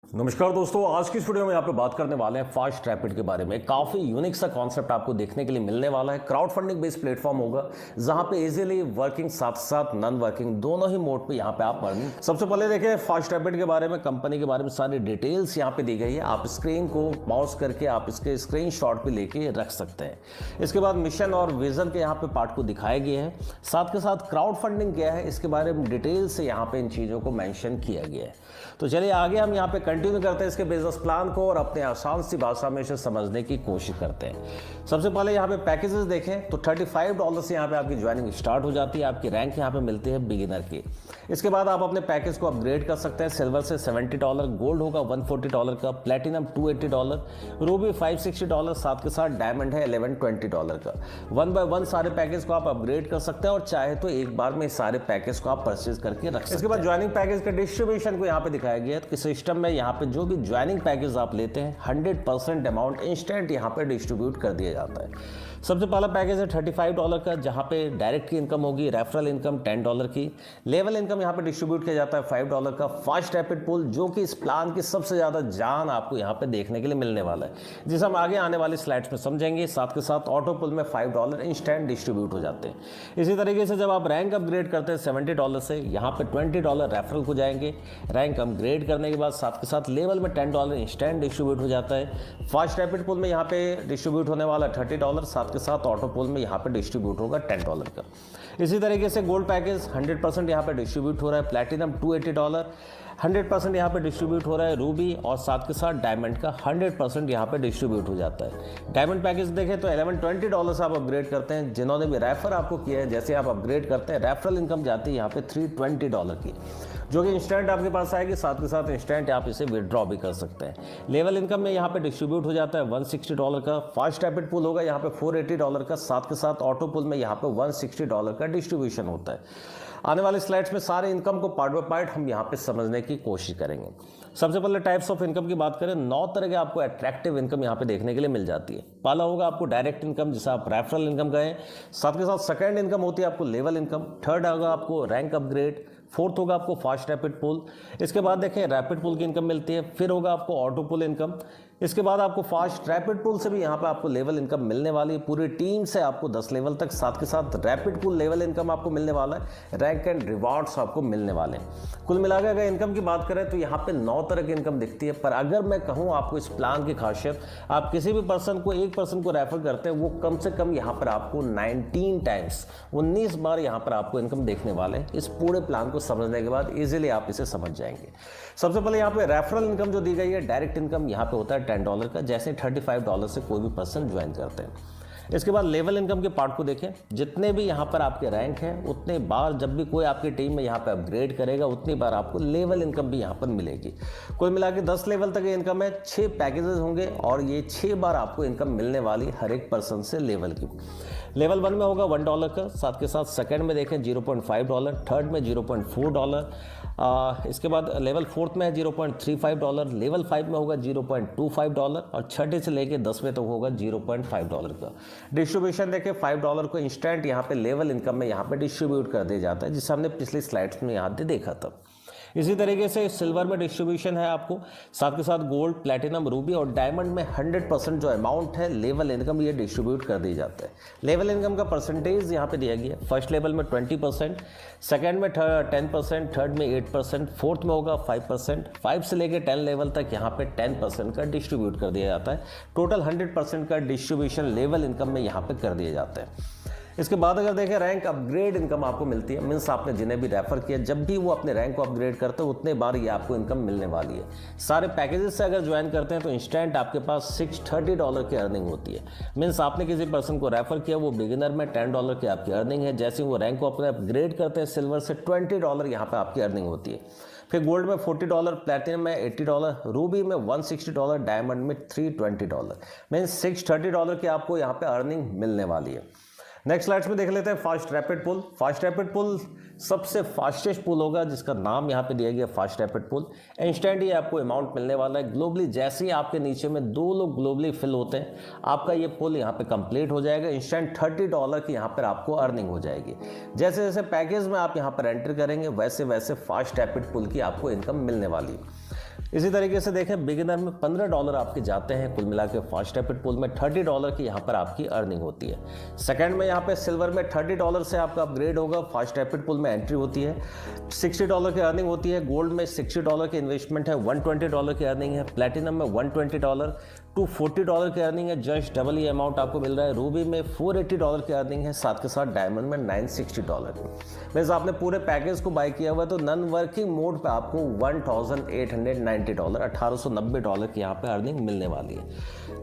नमस्कार दोस्तों, आज की इस वीडियो में यहाँ पे बात करने वाले हैं फास्ट रैपिड के बारे में। काफ़ी यूनिक सा कॉन्सेप्ट आपको देखने के लिए मिलने वाला है। क्राउड फंडिंग बेस्ड प्लेटफॉर्म होगा जहाँ पे इजीली वर्किंग साथ साथ नॉन वर्किंग दोनों ही मोड पे यहाँ पे आप अर्निंग। सबसे पहले देखें फास्ट रैपिड के बारे में, कंपनी के बारे में सारी डिटेल्स यहाँ पे दी गई है। आप स्क्रीन को पॉज करके आप इसके स्क्रीन शॉट भी लेके रख सकते हैं। इसके बाद मिशन और विजन के यहाँ पे पार्ट को दिखाया गया है, साथ के साथ क्राउड फंडिंग क्या है इसके बारे में डिटेल से यहाँ पे इन चीज़ों को मैंशन किया गया है। तो चलिए आगे हम यहाँ पे कंटिन्यू करते हैं इसके बिजनेस प्लान को और अपने आसान सी भाषा में इसे समझने की कोशिश करते हैं। सबसे पहले यहाँ पे पैकेजेस देखें तो $35 से यहाँ पे आपकी ज्वाइनिंग स्टार्ट हो जाती है। आपकी रैंक यहाँ पे मिलती है बिगिनर की। इसके बाद आप अपने पैकेज को अपग्रेड कर सकते हैं। सिल्वर से $70, गोल्ड होगा $140 का, प्लेटिनम $280, रूबी $560, साथ के साथ डायमंड है $1120 का। 1 बाय 1 सारे पैकेज को आप अपग्रेड कर सकते हैं और चाहे तो एक बार में सारे पैकेज को आप परचेज करके रख सकते हैं। इसके बाद ज्वाइनिंग पैकेज का डिस्ट्रीब्यूशन को यहाँ पे दिखाया गया है कि सिस्टम में यहाँ पे जो भी ज्वाइनिंग पैकेज आप लेते हैं 100% अमाउंट इंस्टेंट यहाँ पे डिस्ट्रीब्यूट कर दिया जाता है। सबसे पहला पैकेज है $35 का, जहाँ पे डायरेक्ट की इनकम होगी, रेफरल इनकम $10 की, लेवल इनकम यहाँ पे डिस्ट्रीब्यूट किया जाता है $5 का। फास्ट रैपिड पुल जो कि इस प्लान की सबसे ज़्यादा जान आपको यहाँ पे देखने के लिए मिलने वाला है, जिसे हम आगे आने वाली स्लाइड्स में समझेंगे। साथ के साथ ऑटो पुल में $5 इंस्टेंट डिस्ट्रीब्यूट हो जाते हैं। इसी तरीके से जब आप रैंक अपग्रेड करते हैं $70 से, यहाँ पे $20 रेफरल को जाएंगे। रैंक अपग्रेड करने के बाद साथ के साथ लेवल में $10 इंस्टेंट डिस्ट्रीब्यूट हो जाता है। फास्ट रैपिड पुल में यहाँ पे डिस्ट्रीब्यूट होने वाला $30, साथ के साथ ऑटो पुल में यहाँ पे डिस्ट्रीब्यूट होगा $10 का। इसी तरीके से गोल्ड पैकेज 100% यहाँ पे डिस्ट्रीब्यूट हो रहा है। प्लैटिनम $280 100% यहाँ पे डिस्ट्रीब्यूट हो रहा है। रूबी और साथ के साथ डायमंड का 100% यहाँ पे डिस्ट्रीब्यूट हो जाता है। डायमंड पैकेज देखें तो $1120 से आप अपग्रेड करते हैं। जिन्होंने भी रेफर आपको किया है, जैसे आप अपग्रेड करते हैं रेफरल इनकम जाती है यहाँ पे $320 की, जो कि इंस्टेंट आपके पास आएगी। साथ के साथ इंस्टेंट आप इसे विड्रॉ भी कर सकते हैं। लेवल इनकम में यहाँ पे डिस्ट्रीब्यूट हो जाता है $160 का। फास्ट रैपिड पुल होगा यहाँ पे $480 का, साथ के साथ ऑटो पुल में यहाँ पे $160 का डिस्ट्रीब्यूशन होता है। आने वाले स्लाइड्स में सारे इनकम को पार्ट बाय पार्ट हम यहाँ पे समझने की कोशिश करेंगे। सबसे पहले टाइप्स ऑफ इनकम की बात करें, 9 तरह के आपको अट्रैक्टिव इनकम यहाँ पे देखने के लिए मिल जाती है। पहला होगा आपको डायरेक्ट इनकम, जिसे आप रेफरल इनकम कहें। साथ के साथ सेकंड इनकम होती है आपको लेवल इनकम। थर्ड होगा आपको रैंक अपग्रेड। फोर्थ होगा आपको फास्ट रैपिड पुल। इसके बाद देखें रैपिड पुल की इनकम मिलती है। फिर होगा आपको ऑटो पुल इनकम। इसके बाद आपको फास्ट रैपिड पुल से भी यहाँ पे आपको लेवल इनकम मिलने वाली है। पूरी टीम से आपको 10 लेवल तक, साथ के साथ रैपिड पुल लेवल इनकम आपको मिलने वाला है। रैंक एंड रिवार्ड्स आपको मिलने वाले हैं। कुल मिलाकर अगर इनकम की बात करें तो यहाँ पे 9 तरह की इनकम दिखती है। पर अगर मैं कहूँ आपको इस प्लान की खासियत, आप किसी भी पर्सन को, एक पर्सन को रेफर करते हैं, वो कम से कम यहाँ पर आपको 19 बार यहाँ पर आपको इनकम देखने वाले हैं। इस पूरे प्लान को समझने के बाद इजीली आप इसे समझ जाएंगे। सबसे पहले यहाँ पे रेफरल इनकम जो दी गई है, डायरेक्ट इनकम यहाँ पे होता है $10 का, जैसे $35 से कोई भी पर्सन ज्वाइन करते हैं। इसके बाद लेवल इनकम के पार्ट को देखें। जितने भी यहाँ पर आपके रैंक हैं, उतने बार जब भी कोई आपकी टीम में यहाँ पे अपग्रेड करेगा, उतनी बार आपको लेवल इनकम भी यहाँ पर मिलेगी। कुल मिला के 10 लेवल तक इनकम है। 6 पैकेजेस होंगे और ये 6 बार आपको इनकम मिलने वाली हर एक पर्सन से लेवल की। लेवल 1 में होगा $1 का, साथ के साथ सेकंड में देखें $0.5, थर्ड में $0.4, इसके बाद लेवल 4th में है $0.35, लेवल 5 में होगा $0.25 और छठे से लेके 10वें तक होगा $0.5 का। डिस्ट्रीब्यूशन देखें $5 को इंस्टेंट यहाँ पे लेवल इनकम में यहाँ पे डिस्ट्रीब्यूट कर दिया जाता है, जिसे हमने पिछली स्लाइड्स में यहाँ पे देखा था। इसी तरीके से सिल्वर में डिस्ट्रीब्यूशन है आपको, साथ के साथ गोल्ड, प्लैटिनम, रूबी और डायमंड में 100% जो अमाउंट है लेवल इनकम ये डिस्ट्रीब्यूट कर दी जाता है। लेवल इनकम का परसेंटेज यहाँ पे दिया गया है। फर्स्ट लेवल में 20%, सेकंड में 10%, थर्ड में 8%, फोर्थ में होगा 5%, 5 से लेकर 10 लेवल तक यहाँ पे 10% का डिस्ट्रीब्यूट कर दिया जाता है। टोटल 100% का डिस्ट्रीब्यूशन लेवल इनकम में यहाँ पे कर दिया जाता है। इसके बाद अगर देखें रैंक अपग्रेड इनकम आपको मिलती है। मीन्स आपने जिन्हें भी रेफर किया, जब भी वो अपने रैंक को अपग्रेड करते हैं उतने बार ये आपको इनकम मिलने वाली है। सारे पैकेजेस से अगर ज्वाइन करते हैं तो इंस्टेंट आपके पास $630 की अर्निंग होती है। मीन्स आपने किसी पर्सन को रेफर किया, वो बिगिनर में $10 की आपकी अर्निंग है। जैसे वो रैंक को अपने अपग्रेड करते हैं, सिल्वर से $20 यहाँ पर आपकी अर्निंग होती है। फिर गोल्ड में $40, प्लैटिनम में $80, रूबी में $160, डायमंड में $320। मीन्स $630 की आपको यहाँ पे अर्निंग मिलने वाली है। नेक्स्ट स्लाइड्स में देख लेते हैं फास्ट रैपिड पुल। फास्ट रैपिड पुल सबसे फास्टेस्ट पुल होगा, जिसका नाम यहाँ पे दिया गया फास्ट रैपिड पुल। इंस्टेंट ही आपको अमाउंट मिलने वाला है। ग्लोबली जैसे ही आपके नीचे में 2 लोग ग्लोबली फिल होते हैं, आपका ये पुल यहाँ पे कंप्लीट हो जाएगा। इंस्टेंट $30 की यहाँ पर आपको अर्निंग हो जाएगी। जैसे जैसे पैकेज में आप यहाँ पर एंटर करेंगे, वैसे वैसे फास्ट रैपिड पुल की आपको इनकम मिलने वाली है। इसी तरीके से देखें बिगिनर में $15 आपके जाते हैं कुल मिला के फास्ट रैपिड पुल में, $30 की यहाँ पर आपकी अर्निंग होती है। सेकंड में यहाँ पे सिल्वर में $30 से आपका अपग्रेड होगा, फास्ट रैपिड पुल में एंट्री होती है, $60 की अर्निंग होती है। गोल्ड में $60 की इन्वेस्टमेंट है, $120 की अर्निंग है। प्लेटिनम में $120 टू $40 की अर्निंग है, जस्ट डबल ये अमाउंट आपको मिल रहा है। रूबी में $480 की अर्निंग है, साथ के साथ डायमंड में $960 की। वैसे आपने पूरे पैकेज को बाय किया हुआ है तो नॉन वर्किंग मोड पे आपको $1890 $1890 की यहाँ पे अर्निंग मिलने वाली है।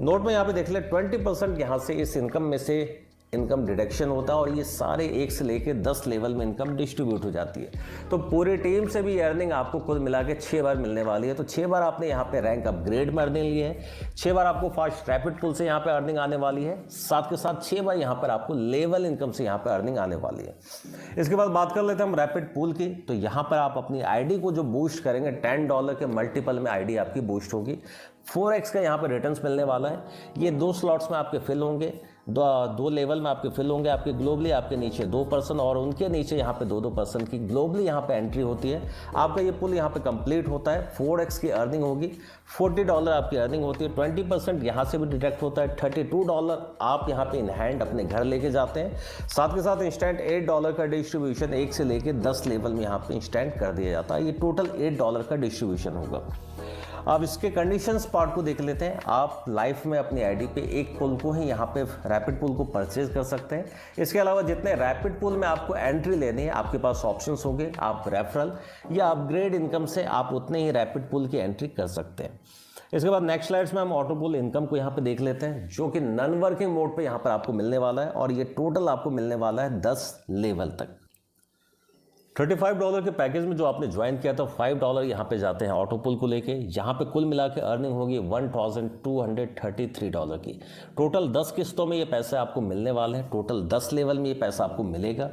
नोट में यहाँ पे देख ले 20% यहाँ से इस इनकम में से इनकम डिडक्शन होता है और ये सारे 1 से लेके 10 लेवल में इनकम डिस्ट्रीब्यूट हो जाती है। तो पूरी टीम से भी अर्निंग आपको कुल मिला के 6 बार मिलने वाली है। तो 6 बार आपने यहाँ पे रैंक अपग्रेड में अर्निंग ली है, 6 बार आपको फास्ट रैपिड पुल से यहाँ पे अर्निंग आने वाली है, साथ के साथ 6 बार यहाँ पर आपको लेवल इनकम से यहाँ पे अर्निंग आने वाली है। इसके बाद बात कर लेते हैं हम रैपिड पुल की। तो यहाँ पर आप अपनी आईडी को जो बूस्ट करेंगे, $10 के मल्टीपल में आईडी आपकी बूस्ट होगी। 4x का यहाँ पर रिटर्न्स मिलने वाला है। ये 2 स्लॉट्स में आपके फिल होंगे, दो लेवल में आपके फिल होंगे। आपके ग्लोबली आपके नीचे 2% और उनके नीचे यहाँ पे 2% की ग्लोबली यहाँ पे एंट्री होती है। आपका ये पुल यहाँ पे कंप्लीट होता है, 4x की अर्निंग होगी, $40 आपकी अर्निंग होती है, 20% यहाँ से भी डिडक्ट होता है, $32 आप यहाँ पे इन हैंड अपने घर लेके जाते हैं। साथ के साथ इंस्टेंट $8 का डिस्ट्रीब्यूशन 1 से लेके 10 लेवल में यहाँ पे इंस्टेंट कर दिया जाता है। ये टोटल $8 का डिस्ट्रीब्यूशन होगा। अब इसके कंडीशंस पार्ट को देख लेते हैं। आप लाइफ में अपनी आईडी पे एक पुल को ही यहाँ पे रैपिड पुल को परचेज कर सकते हैं। इसके अलावा जितने रैपिड पुल में आपको एंट्री लेनी है, आपके पास ऑप्शंस होंगे। आप रेफरल या अपग्रेड इनकम से आप उतने ही रैपिड पुल की एंट्री कर सकते हैं। इसके बाद नेक्स्ट स्लाइड्स में हम ऑटो पुल इनकम को यहाँ पे देख लेते हैं, जो कि नॉन वर्किंग मोड पे यहाँ पर आपको मिलने वाला है और ये टोटल आपको मिलने वाला है 10 लेवल तक। $35 के पैकेज में जो आपने ज्वाइन किया था, $5 यहाँ पे जाते हैं ऑटो पुल को लेके। यहाँ पे कुल मिला के अर्निंग होगी $1233 की। टोटल 10 किस्तों में ये पैसे आपको मिलने वाले हैं। टोटल 10 लेवल में ये पैसा आपको मिलेगा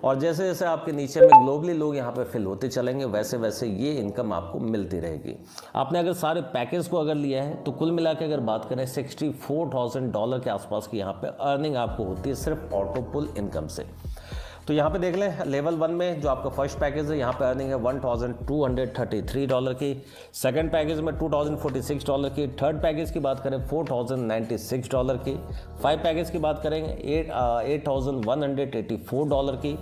और जैसे जैसे आपके नीचे में ग्लोबली लोग यहाँ पे फिल होते चलेंगे, वैसे वैसे ये इनकम आपको मिलती रहेगी। आपने अगर सारे पैकेज को अगर लिया है तो कुल मिला के अगर बात करें $64,000 के आसपास की यहाँ पे अर्निंग आपको होती है सिर्फ ऑटो पुल इनकम से। तो यहाँ पे देख लें, लेवल 1 में जो आपका फर्स्ट पैकेज है यहाँ पे अर्निंग है $1233 की, सेकंड पैकेज में $2046 की, थर्ड पैकेज की बात करें $4096 की, 5 पैकेज की बात करेंगे $8184 की,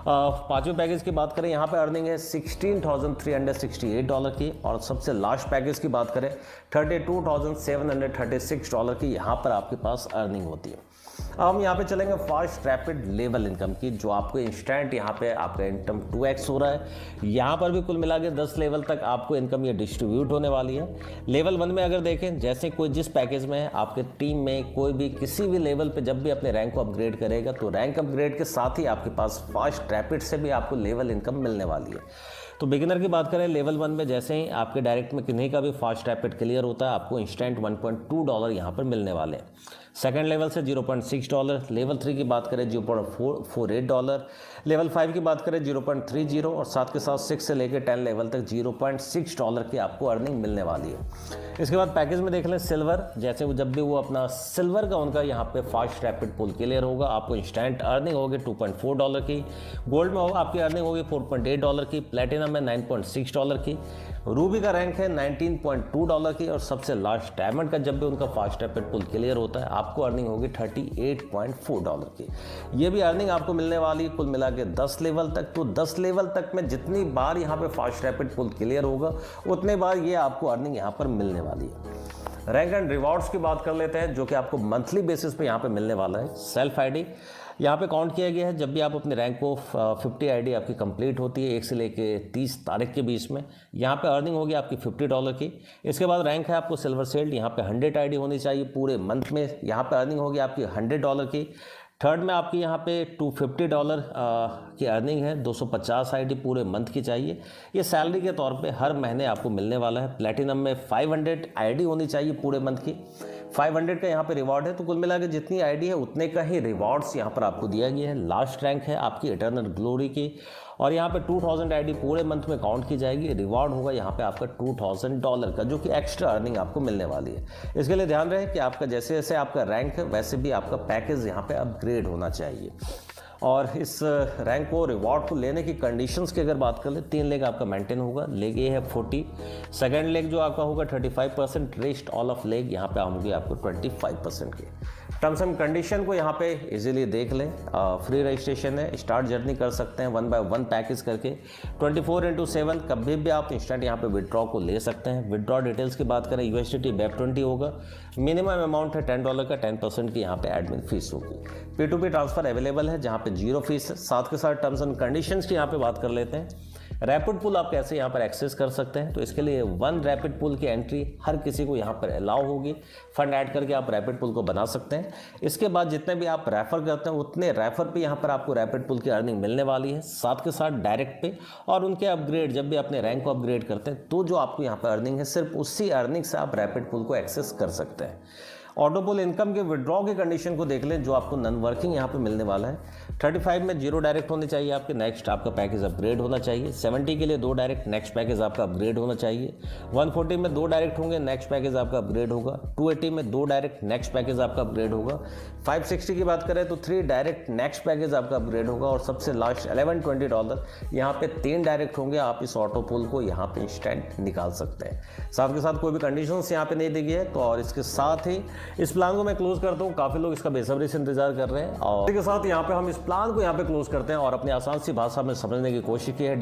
पाँचवें पैकेज की बात करें यहाँ पे अर्निंग है $16,368 की और सबसे लास्ट पैकेज की बात करें $32,736 की यहाँ पर आपके पास अर्निंग होती है। अब हम यहाँ पे चलेंगे फास्ट रैपिड लेवल इनकम की, जो आपको इंस्टेंट यहाँ पे आपका इनकम 2x हो रहा है। यहाँ पर भी कुल मिला के 10 लेवल तक आपको इनकम ये डिस्ट्रीब्यूट होने वाली है। लेवल 1 में अगर देखें, जैसे कोई जिस पैकेज में है, आपके टीम में कोई भी किसी भी लेवल पे जब भी अपने रैंक को अपग्रेड करेगा तो रैंक अपग्रेड के साथ ही आपके पास फास्ट रैपिड से भी आपको लेवल इनकम मिलने वाली है। तो बिगिनर की बात करें, लेवल 1 में जैसे ही आपके डायरेक्ट में किन्हीं का भी फास्ट रैपिड क्लियर होता है, आपको इंस्टेंट $1.2 यहाँ पर मिलने वाले हैं। सेकेंड लेवल से $0.6, लेवल 3 की बात करें $0.48, लेवल 5 की बात करें 0.30 और साथ के साथ 6 से लेकर 10 लेवल तक $0.6 की आपको अर्निंग मिलने वाली है। इसके बाद पैकेज में देख लें सिल्वर, जैसे वो जब भी वो अपना सिल्वर का उनका यहाँ पे फास्ट रैपिड पुल क्लियर होगा, आपको इंस्टेंट अर्निंग होगी $2.4 की, गोल्ड में होगा आपकी अर्निंग होगी $4.8 की, प्लेटिनम में $9.6 की, रूबी का रैंक है $19.2 की और सबसे लास्ट डायमंड का जब भी उनका फास्ट रैपिड पुल क्लियर होता है आपको अर्निंग होगी $38.4 की। ये भी अर्निंग आपको मिलने वाली कुल मिला के 10 लेवल तक। तो 10 लेवल तक में जितनी बार यहाँ पे फास्ट रैपिड पुल क्लियर होगा उतने बार ये आपको अर्निंग यहाँ पर मिलने वाली है। रैंक एंड रिवॉर्ड्स की बात कर लेते हैं, जो कि आपको मंथली बेसिस पे यहाँ पे मिलने वाला है। सेल्फ आईडी यहाँ पे काउंट किया गया है, जब भी आप अपने रैंक को 50 आईडी आपकी कंप्लीट होती है 1 से लेके 30 तारीख के बीच में, यहाँ पे अर्निंग होगी आपकी $50 की। इसके बाद रैंक है आपको सिल्वर सेल्ड, यहाँ पे 100 आईडी होनी चाहिए पूरे मंथ में, यहाँ पे अर्निंग होगी आपकी $100 की। थर्ड में आपकी यहाँ पे $250 की अर्निंग है, 250 आईडी पूरे मंथ की चाहिए। ये सैलरी के तौर पे हर महीने आपको मिलने वाला है। प्लेटिनम में 500 आईडी होनी चाहिए पूरे मंथ की, 500 का यहाँ पे रिवॉर्ड है। तो कुल मिला के जितनी आईडी है उतने का ही रिवॉर्ड्स यहाँ पर आपको दिया गया है। लास्ट रैंक है आपकी इटर्नल ग्लोरी की और यहाँ पे 2000 आईडी पूरे मंथ में काउंट की जाएगी। रिवॉर्ड होगा यहाँ पे आपका $2000 का, जो कि एक्स्ट्रा अर्निंग आपको मिलने वाली है। इसके लिए ध्यान रहे कि आपका जैसे जैसे आपका रैंक है वैसे भी आपका पैकेज यहाँ पे अपग्रेड होना चाहिए। और इस रैंक को रिवॉर्ड को लेने की कंडीशंस की अगर बात कर ले, 3 लेग आपका मेंटेन होगा। लेग ए है 40, सेकेंड लेग जो आपका होगा 35%, रेस्ट ऑल ऑफ लेग यहाँ पे होंगे आपको 25% के। टर्म्स एंड कंडीशन को यहाँ पे इजीली देख लें। फ्री रजिस्ट्रेशन है, स्टार्ट जर्नी कर सकते हैं 1 by 1 पैकेज करके। 24/7 कभी भी आप इंस्टेंट यहाँ पे विड्रॉ को ले सकते हैं। विड्रॉ डिटेल्स की बात करें, USDT BEP20 होगा। मिनिमम अमाउंट है $10 का, 10% की यहाँ पे एडमिन फीस होगी। P2P ट्रांसफर अवेलेबल है जहाँ पे 0 फीस है। साथ के साथ टर्म्स एंड कंडीशंस की यहाँ पे बात कर लेते हैं। रैपिड पुल आप कैसे यहाँ पर एक्सेस कर सकते हैं, तो इसके लिए 1 रैपिड पुल की एंट्री हर किसी को यहाँ पर अलाउ होगी। फंड ऐड करके आप रैपिड पुल को बना सकते हैं। इसके बाद जितने भी आप रेफर करते हैं उतने रेफर पे यहाँ पर आपको रैपिड पुल की अर्निंग मिलने वाली है। साथ के साथ डायरेक्ट पे और उनके अपग्रेड, जब भी अपने रैंक को अपग्रेड करते हैं तो जो आपको यहाँ पर अर्निंग है, सिर्फ उसी अर्निंग से आप रैपिड पुल को एक्सेस कर सकते हैं। ऑटो पुल इनकम के विड्रॉ की कंडीशन को देख लें, जो आपको नॉन वर्किंग यहाँ पे मिलने वाला है। 35 में 0 डायरेक्ट होने चाहिए आपके, नेक्स्ट आपका पैकेज अपग्रेड होना चाहिए। 70 के लिए 2 डायरेक्ट, नेक्स्ट पैकेज आपका अपग्रेड होना चाहिए। 140 में 2 डायरेक्ट होंगे, नेक्स्ट पैकेज आपका अपग्रेड होगा। 280 में 2 डायरेक्ट, नेक्स्ट पैकेज आपका अपग्रेड होगा। 560 की बात करें तो 3 डायरेक्ट, नेक्स्ट पैकेज आपका अपग्रेड होगा। और सबसे लास्ट $1120 यहाँ पे 3 डायरेक्ट होंगे। आप इस ऑटो पुल को यहाँ पे इंस्टेंट निकाल सकते हैं। साथ के साथ कोई भी कंडीशंस यहाँ पे नहीं दी गई है। तो और इसके साथ ही इस प्लान को मैं क्लोज करता हूँ। काफ़ी लोग इसका बेसब्री से इंतजार कर रहे हैं और इसके साथ यहाँ पे हम इस प्लान को यहाँ पे क्लोज करते हैं और अपनी आसान सी भाषा में समझने की कोशिश की है।